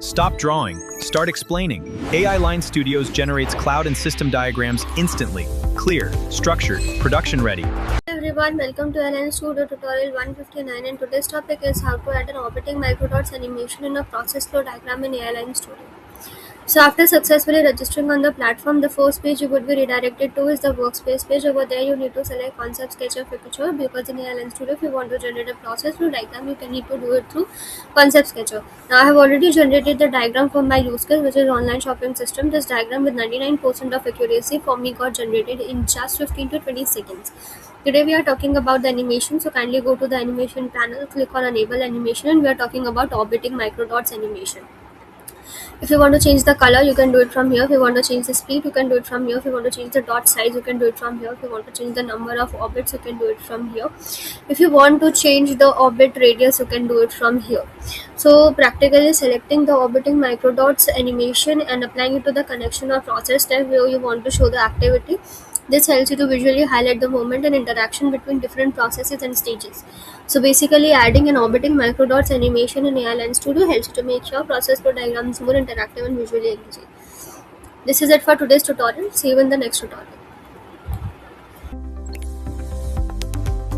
Stop drawing, start explaining. AI Line Studios generates cloud and system diagrams instantly. Clear, structured, production ready. Hello everyone, welcome to LN Studio tutorial 159, and today's topic is how to add an orbiting microdots animation in a process flow diagram in AI Line Studio. So after successfully registering on the platform, the first page you would be redirected to is the workspace page. Over there you need to select concept sketch of picture, because in ALN Studio if you want to generate a process flow diagram you can need to do it through concept sketcher. Now I have already generated the diagram for my use case, which is online shopping system. This diagram with 99% of accuracy for me got generated in just 15 to 20 seconds. Today we are talking about the animation, so kindly go to the animation panel, click on enable animation, and we are talking about orbiting microdots animation. If you want to change the color, you can do it from here. If you want to change the speed, you can do it from here. If you want to change the dot size, you can do it from here. If you want to change the number of orbits, you can do it from here. If you want to change the orbit radius, you can do it from here. So practically selecting the orbiting microdots animation and applying it to the connection or process step where you want to show the activity. This helps you to visually highlight the movement and interaction between different processes and stages. So basically, adding an orbiting microdots animation in AI Line Studio helps you to make your process flow diagrams more interactive and visually engaging. This is it for today's tutorial. See you in the next tutorial.